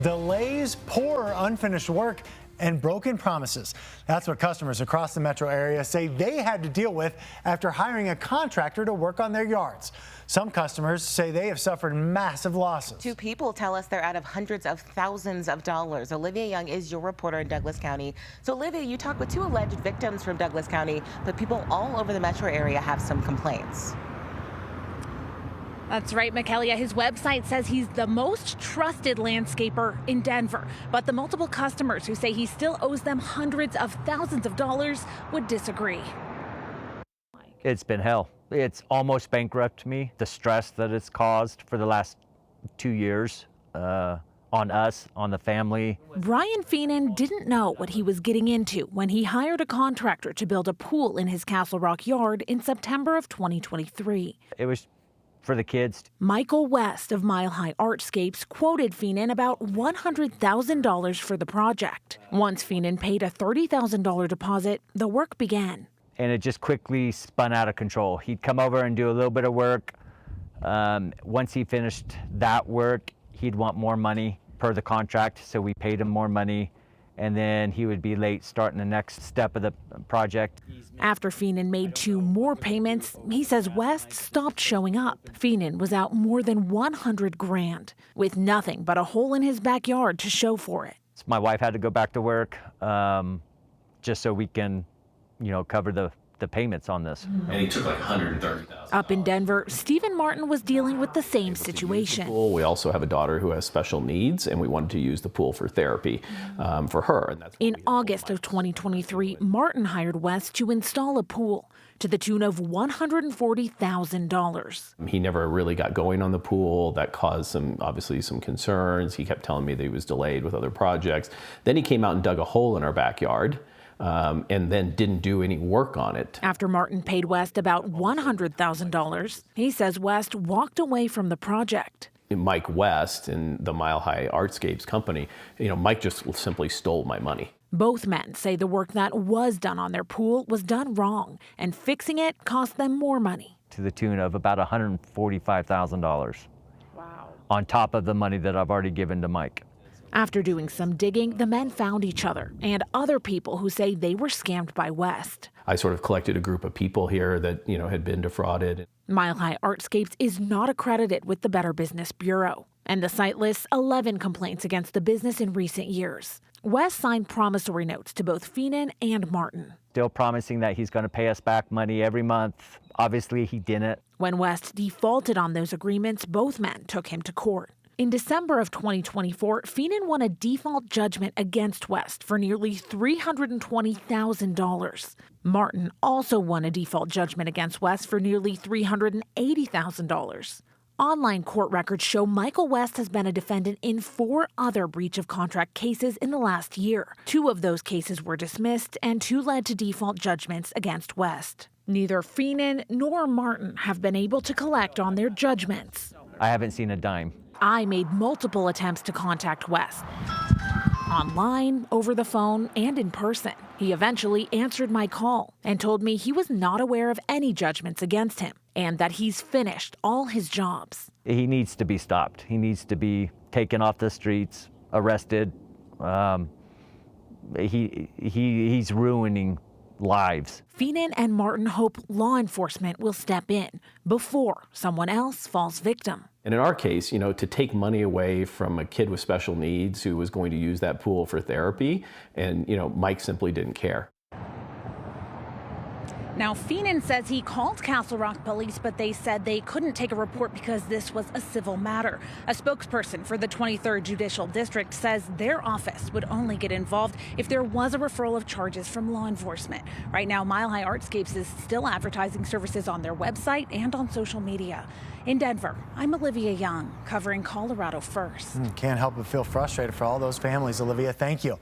Delays, poor unfinished work, and broken promises. That's what customers across the metro area say they had to deal with after hiring a contractor to work on their yards. Some customers say they have suffered massive losses. Two people tell us they're out of hundreds of thousands of dollars. Olivia Young is your reporter in Douglas County. So Olivia, you talked with two alleged victims from Douglas County, but people all over the metro area have some complaints. That's right, Michaelia. His website says he's the most trusted landscaper in Denver, but the multiple customers who say he still owes them hundreds of thousands of dollars would disagree. It's been hell. It's almost bankrupted me. The stress that it's caused for the last 2 years on us, on the family. Brian Feenan didn't know what he was getting into when he hired a contractor to build a pool in his Castle Rock yard in September of 2023. It was for the kids. Michael West of Mile High Artscapes quoted Feenan about $100,000 for the project. Once Feenan paid a $30,000 deposit, the work began. And it just quickly spun out of control. He'd come over and do a little bit of work. Once he finished that work, he'd want more money per the contract, so we paid him more money. And then he would be late starting the next step of the project. After Feenan made 2 more payments, he says West stopped showing up. Feenan was out more than $100,000 with nothing but a hole in his backyard to show for it. My wife had to go back to work just so we can, cover the payments on this. And he took like $130,000. Up in Denver, Stephen Martin was dealing with the same situation. We also have a daughter who has special needs, and we wanted to use the pool for therapy for her. And that's in August of 2023, Martin hired West to install a pool to the tune of $140,000. He never really got going on the pool. That caused obviously some concerns. He kept telling me that he was delayed with other projects. Then he came out and dug a hole in our backyard. And then didn't do any work on it. After Martin paid West about $100,000, he says West walked away from the project. Mike West and the Mile High Artscapes company, Mike just simply stole my money. Both men say the work that was done on their pool was done wrong, and fixing it cost them more money. To the tune of about $145,000. Wow. On top of the money that I've already given to Mike. After doing some digging, the men found each other and other people who say they were scammed by West. I sort of collected a group of people here that, had been defrauded. Mile High Artscapes is not accredited with the Better Business Bureau, and the site lists 11 complaints against the business in recent years. West signed promissory notes to both Feenan and Martin. Still promising that he's going to pay us back money every month. Obviously, he didn't. When West defaulted on those agreements, both men took him to court. In December of 2024, Feenan won a default judgment against West for nearly $320,000. Martin also won a default judgment against West for nearly $380,000. Online court records show Michael West has been a defendant in 4 other breach of contract cases in the last year. 2 of those cases were dismissed, and 2 led to default judgments against West. Neither Feenan nor Martin have been able to collect on their judgments. I haven't seen a dime. I made multiple attempts to contact West. Online, over the phone, and in person. He eventually answered my call and told me he was not aware of any judgments against him and that he's finished all his jobs. He needs to be stopped. He needs to be taken off the streets, arrested. He's ruining lives. Feenan and Martin hope law enforcement will step in before someone else falls victim. And in our case, to take money away from a kid with special needs who was going to use that pool for therapy, and, Mike simply didn't care. Now, Feenan says he called Castle Rock police, but they said they couldn't take a report because this was a civil matter. A spokesperson for the 23rd Judicial District says their office would only get involved if there was a referral of charges from law enforcement. Right now, Mile High Artscapes is still advertising services on their website and on social media. In Denver, I'm Olivia Young, covering Colorado First. Can't help but feel frustrated for all those families, Olivia. Thank you.